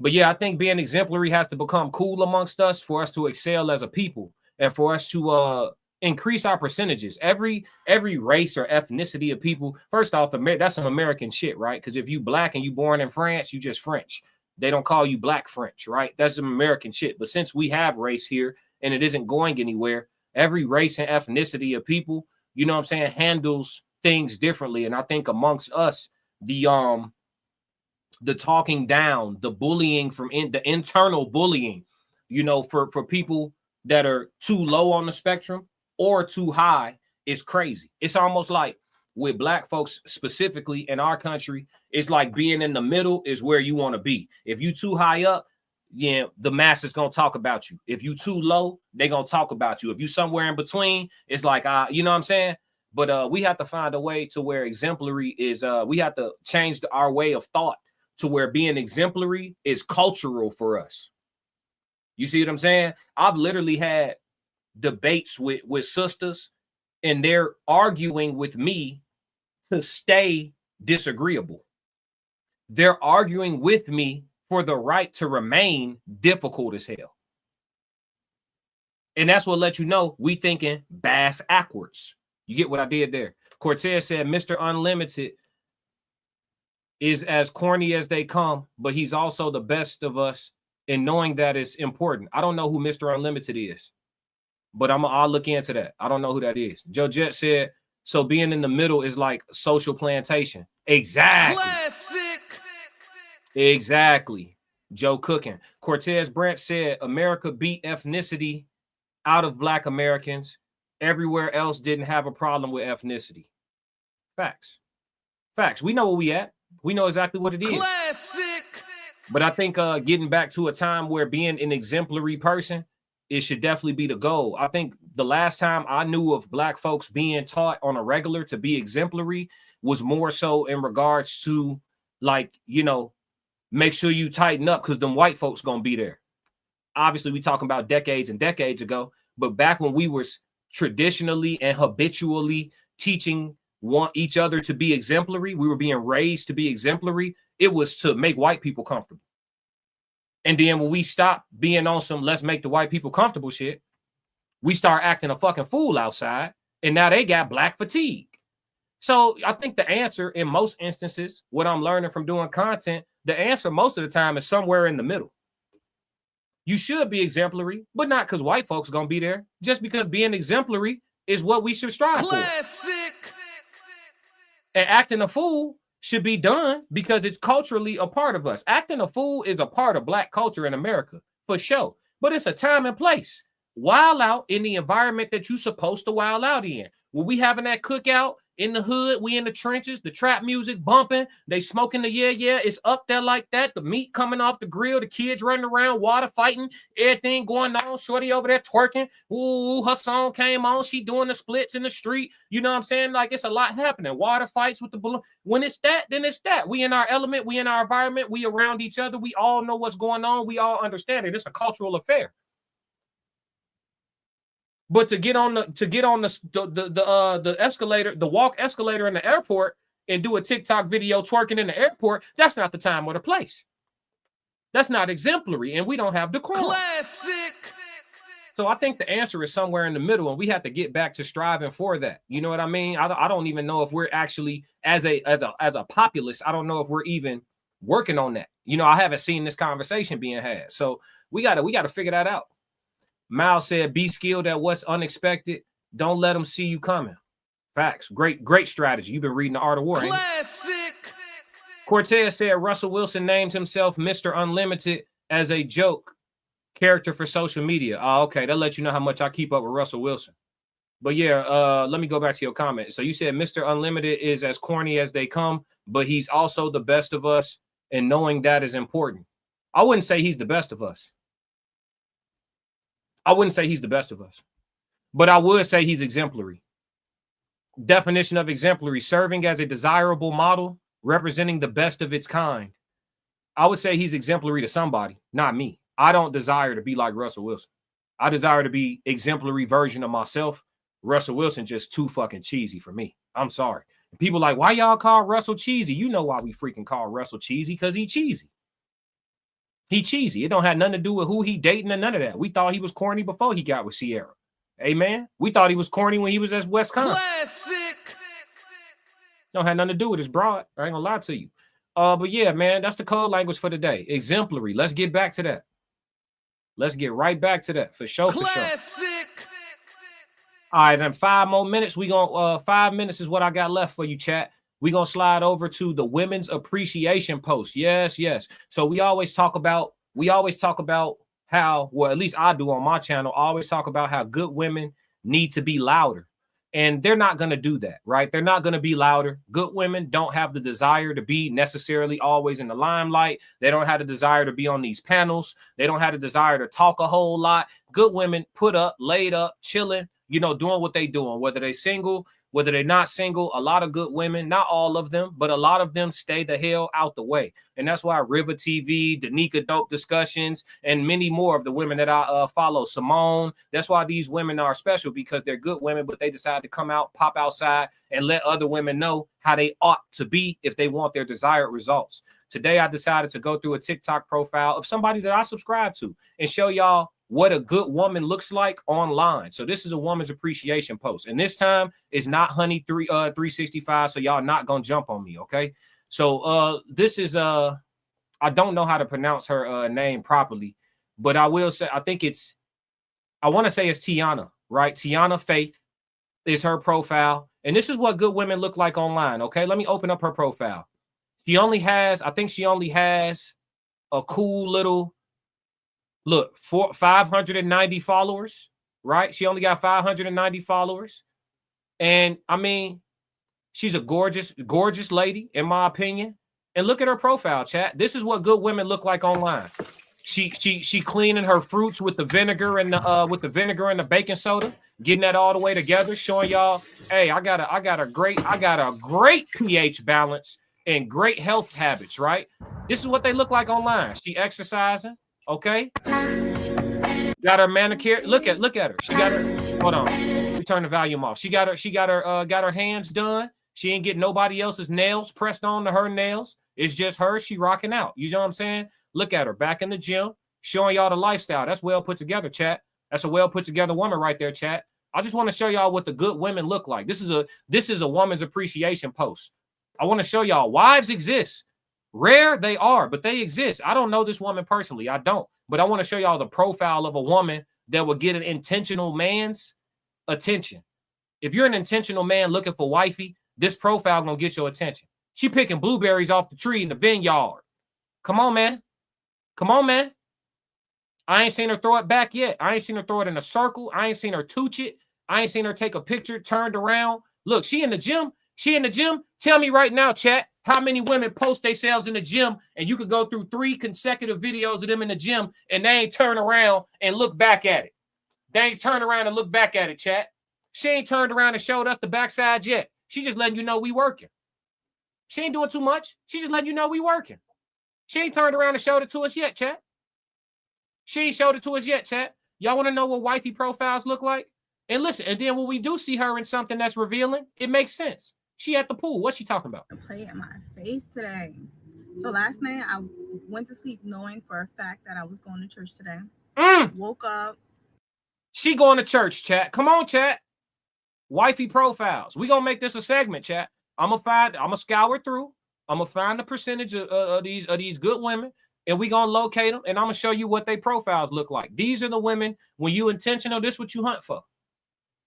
But yeah, I think being exemplary has to become cool amongst us for us to excel as a people and for us to increase our percentages. Every race or ethnicity of people, first off, that's some American shit, right? Because if you black and you born in France, you just French. They don't call you black French, right? That's some American shit. But since we have race here and it isn't going anywhere, every race and ethnicity of people, you know what I'm saying, handles things differently. And I think amongst us, the talking down, the bullying the internal bullying, you know, for people that are too low on the spectrum or too high is crazy. It's almost like with black folks specifically in our country, it's like being in the middle is where you want to be. If you too high up, yeah, the masses gonna talk about you. If you too low, they gonna talk about you. If you somewhere in between, it's like you know what I'm saying? But we have to find a way to where exemplary is we have to change our way of thought to where being exemplary is cultural for us. You see what I'm saying? I've literally had debates with sisters and they're arguing with me to stay disagreeable. They're arguing with me for the right to remain difficult as hell. And that's what let you know we thinking bass backwards. You get what I did there? Cortez said Mr. Unlimited is as corny as they come, but he's also the best of us in knowing that it's important. I don't know who Mr. Unlimited is, but I'll look into that. I don't know who that is. Joe Jet said, so being in the middle is like social plantation. Exactly. Classic. Exactly. Joe Cooking. Cortez Branch said America beat ethnicity out of black Americans. Everywhere else didn't have a problem with ethnicity. Facts. Facts. We know where we at. We know exactly what it is. Classic. But I think getting back to a time where being an exemplary person, it should definitely be the goal. I think the last time I knew of black folks being taught on a regular to be exemplary was more so in regards to, like, you know, make sure you tighten up because them white folks gonna be there. Obviously, we talking about decades and decades ago, but back when we were traditionally and habitually teaching each other to be exemplary, we were being raised to be exemplary, it was to make white people comfortable. And then when we stop being on some let's make the white people comfortable shit, we start acting a fucking fool outside, and now they got black fatigue. So I think the answer in most instances, what I'm learning from doing content, the answer most of the time is somewhere in the middle. You should be exemplary, but not because white folks gonna be there, just because being exemplary is what we should strive Classic. for. And acting a fool should be done because it's culturally a part of us. Acting a fool is a part of black culture in America, for sure. But it's a time and place. Wild out in the environment that you're supposed to wild out in. When we having that cookout in the hood, we in the trenches, the trap music bumping, they smoking the yeah, it's up there like that, the meat coming off the grill, the kids running around, water fighting, everything going on, shorty over there twerking, ooh, her song came on, she doing the splits in the street, you know what I'm saying? Like, it's a lot happening, water fights with the balloon. When it's that, then it's that. We in our element, we in our environment, we around each other, we all know what's going on, we all understand it. It's a cultural affair. But to get on the escalator, the walk escalator in the airport and do a TikTok video twerking in the airport, that's not the time or the place. That's not exemplary, and we don't have decorum. Classic. So I think the answer is somewhere in the middle, and we have to get back to striving for that. You know what I mean? I don't even know if we're actually as a populace. I don't know if we're even working on that. You know, I haven't seen this conversation being had. So we gotta figure that out. Miles said, be skilled at what's unexpected. Don't let them see you coming. Facts. Great strategy. You've been reading The Art of War. Classic. Cortez said Russell Wilson named himself Mr. Unlimited as a joke character for social media. Oh, okay. That lets you know how much I keep up with Russell Wilson. But yeah, let me go back to your comment. So you said Mr. Unlimited is as corny as they come, but he's also the best of us, and knowing that is important. I wouldn't say he's the best of us. I wouldn't say he's the best of us, but I would say he's exemplary. Definition of exemplary: serving as a desirable model, representing the best of its kind. I would say he's exemplary to somebody, not me. I don't desire to be like Russell Wilson. I desire to be exemplary version of myself. Russell Wilson just too fucking cheesy for me. I'm sorry. People like, why y'all call Russell cheesy? You know why we freaking call Russell cheesy, because he cheesy. He cheesy. It don't have nothing to do with who he dating and none of that. We thought he was corny before he got with Sierra. Amen. We thought he was corny when he was at Wisconsin. Classic. Don't have nothing to do with his broad. I ain't gonna lie to you. But yeah, man, that's the code language for today. Exemplary. Let's get back to that. Let's get right back to that for sure. Classic. All right, then 5 more minutes. We gonna 5 minutes is what I got left for you, chat. We gonna slide over to the women's appreciation post. Yes. So we always talk about how, well, at least I do on my channel, I always talk about how good women need to be louder. And they're not going to do that, right? They're not going to be louder. Good women don't have the desire to be necessarily always in the limelight. They don't have the desire to be on these panels. They don't have the desire to talk a whole lot. Good women put up, laid up, chilling, doing what they doing, whether they single, whether they're not single. A lot of good women, not all of them, but a lot of them stay the hell out the way. And that's why River TV, Danica Dope Discussions, and many more of the women that I follow, Simone, that's why these women are special, because they're good women, but they decide to come out, pop outside, and let other women know how they ought to be if they want their desired results. Today, I decided to go through a TikTok profile of somebody that I subscribe to and show y'all what a good woman looks like online. So this is a woman's appreciation post. And this time it's not Honey 365. So y'all not going to jump on me. Okay. So this is, I don't know how to pronounce her name properly, but I will say, I want to say it's Tiana, right? Tiana Faith is her profile. And this is what good women look like online. Okay. Let me open up her profile. I think she only has a cool little, look, 590 followers, right? She only got 590 followers. And I mean, she's a gorgeous, gorgeous lady, in my opinion. And look at her profile, chat. This is what good women look like online. She cleaning her fruits with the vinegar and the baking soda, getting that all the way together, showing y'all, hey, I got a great pH balance and great health habits, right? This is what they look like online. She exercising. Okay. Got her manicure. Look at her. She got her. Hold on. Let me turn the volume off. She got her hands done. She ain't getting nobody else's nails pressed on to her nails. It's just her. She rocking out. You know what I'm saying? Look at her back in the gym, showing y'all the lifestyle. That's well put together, chat. That's a well put together woman right there, chat. I just want to show y'all what the good women look like. This is a woman's appreciation post. I want to show y'all wives exist. Rare they are, but they exist. I don't know this woman personally. I don't. But I want to show y'all the profile of a woman that will get an intentional man's attention. If you're an intentional man looking for wifey, this profile gonna get your attention. She picking blueberries off the tree in the vineyard. Come on, man. Come on, man. I ain't seen her throw it back yet. I ain't seen her throw it in a circle. I ain't seen her tooch it. I ain't seen her take a picture, turned around. Look, she in the gym. She in the gym. Tell me right now, chat, how many women post themselves in the gym, and you could go through 3 consecutive videos of them in the gym and they ain't turn around and look back at it. They ain't turn around and look back at it, chat. She ain't turned around and showed us the backside yet. She just letting you know we working. She ain't doing too much. She just letting you know we working. She ain't turned around and showed it to us yet, chat. She ain't showed it to us yet, chat. Y'all want to know what wifey profiles look like? And listen, and then when we do see her in something that's revealing, it makes sense. She at the pool. What's she talking about? Play at my face today. So last night I went to sleep knowing for a fact that I was going to church today. Woke up. She going to church, chat. Come on, chat. Wifey profiles. We gonna make this a segment, chat. I'm gonna scour through. I'm gonna find the percentage of these good women, and we gonna locate them, and I'm gonna show you what their profiles look like. These are the women, when you intentional, this is what you hunt for.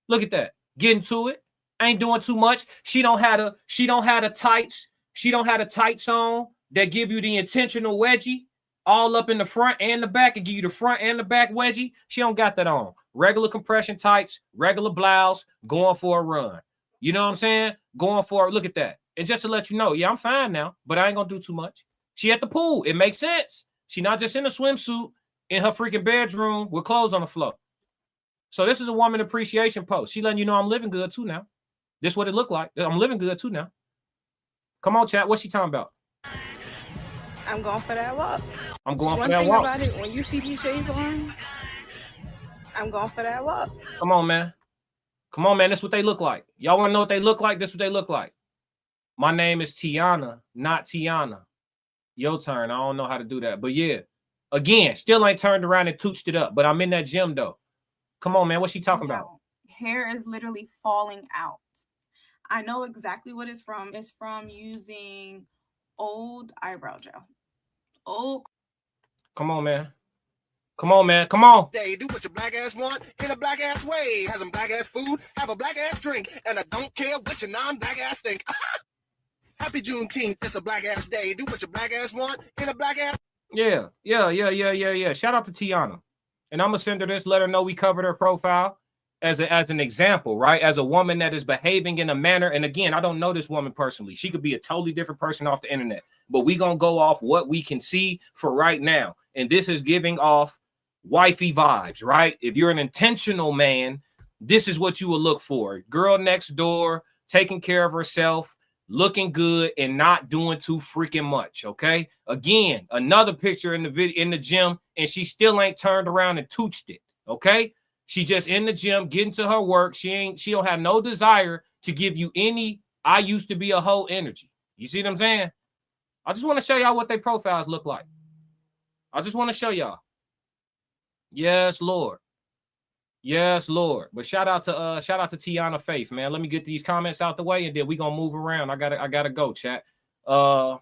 Look at that. Getting to it. Ain't doing too much. She don't have the tights. She don't have the tights on that give you the intentional wedgie all up in the front and the back and give you the front and the back wedgie. She don't got that on. Regular compression tights, regular blouse, going for a run. You know what I'm saying? Going for it. Look at that. And just to let you know, yeah, I'm fine now, but I ain't gonna do too much. She at the pool. It makes sense. She not just in a swimsuit in her freaking bedroom with clothes on the floor. So this is a woman appreciation post. She letting you know I'm living good too now. This is what it looked like. I'm living good too now. Come on, chat. What's she talking about? I'm going for that walk. I'm going One for that thing walk. about it, when you see these shades on, I'm going for that walk. Come on, man. Come on, man. That's what they look like. Y'all want to know what they look like? This is what they look like. My name is Tiana, not Tiana. Your turn. I don't know how to do that. But yeah, again, still ain't turned around and tooched it up. But I'm in that gym, though. Come on, man. What's she talking about? Hair is literally falling out. I know exactly what it's from. It's from using old eyebrow gel. Oh. Come on, man. Come on, man. Come on. Day, do what your black ass want in a black ass way. Have some black ass food, have a black ass drink, and I don't care what your non-black ass think. Happy Juneteenth. It's a black ass day. Do what your black ass want in a black ass. Yeah. Shout out to Tiana. And I'm gonna send her this, let her know we covered her profile as an example, right? As a woman that is behaving in a manner. And again, I don't know this woman personally. She could be a totally different person off the internet, but we gonna go off what we can see for right now. And this is giving off wifey vibes, right? If you're an intentional man, this is what you will look for. Girl next door, taking care of herself, looking good, and not doing too freaking much. Okay. Again, another picture in the video in the gym, and she still ain't turned around and tooched it. Okay. She just in the gym, getting to her work. She don't have no desire to give you any I used to be a hoe energy. You see what I'm saying? I just want to show y'all what their profiles look like. I just want to show y'all. Yes, Lord. Yes, Lord. But shout out to Tiana Faith, man. Let me get these comments out the way, and then we gonna move around. I gotta go, chat. I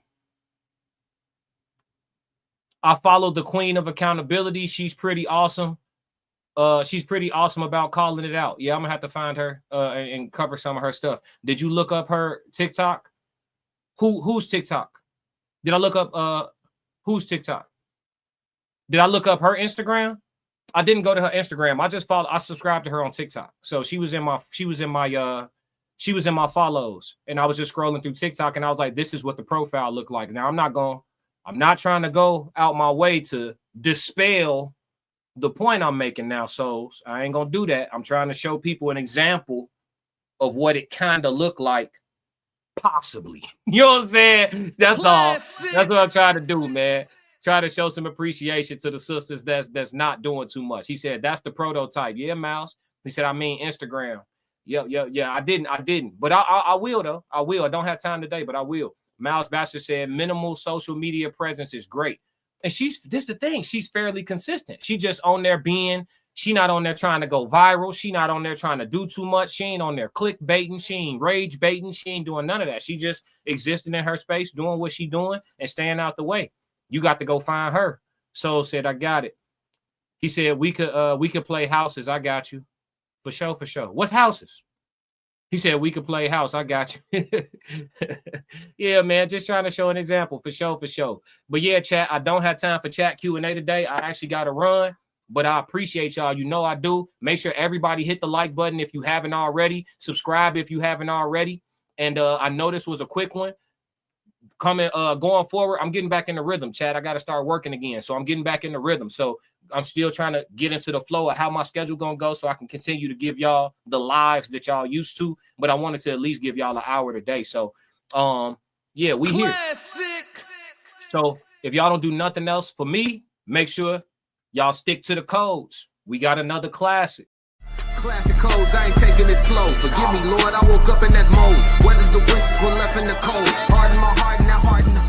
follow the queen of accountability. She's pretty awesome. She's pretty awesome about calling it out. Yeah, I'm gonna have to find her and cover some of her stuff. Did you look up her TikTok? Who's TikTok? Did I look up who's TikTok? Did I look up her Instagram? I didn't go to her Instagram. I subscribed to her on TikTok. So she was in my follows, and I was just scrolling through TikTok, and I was like, this is what the profile looked like. Now I'm not trying to go out my way to dispel the point I'm making now. So I ain't gonna do that. I'm trying to show people an example of what it kind of looked like, possibly. You know what I'm saying? That's Classic. All. That's what I'm trying to do, man. Try to show some appreciation to the sisters that's not doing too much. He said, that's the prototype. Yeah, Mouse. He said, I mean Instagram. Yeah. I didn't. But I will, though. I will. I don't have time today, but I will. Miles Baxter said, minimal social media presence is great. And this the thing. She's fairly consistent. She just on there she not on there trying to go viral. She not on there trying to do too much. She ain't on there clickbaiting. She ain't rage baiting. She ain't doing none of that. She just existing in her space, doing what she doing and staying out the way. You got to go find her. Soul said, I got it. He said, we could play houses. I got you. For sure. What's houses? He said, we could play house. I got you. Yeah, man. Just trying to show an example. For sure. But yeah, chat, I don't have time for chat Q&A today. I actually got to run, but I appreciate y'all. You know I do. Make sure everybody hit the like button if you haven't already. Subscribe if you haven't already. And I know this was a quick one. Going forward, I'm getting back in the rhythm, Chad. I got to start working again. So I'm getting back in the rhythm. So I'm still trying to get into the flow of how my schedule going to go so I can continue to give y'all the lives that y'all used to. But I wanted to at least give y'all an hour today. So, yeah, we Classic. Here. So if y'all don't do nothing else for me, make sure y'all stick to the codes. We got another classic. Classic codes, I ain't taking it slow. Forgive me, Lord, I woke up in that mode. Weathered the winters when left in the cold. Hardened my heart and now hardened the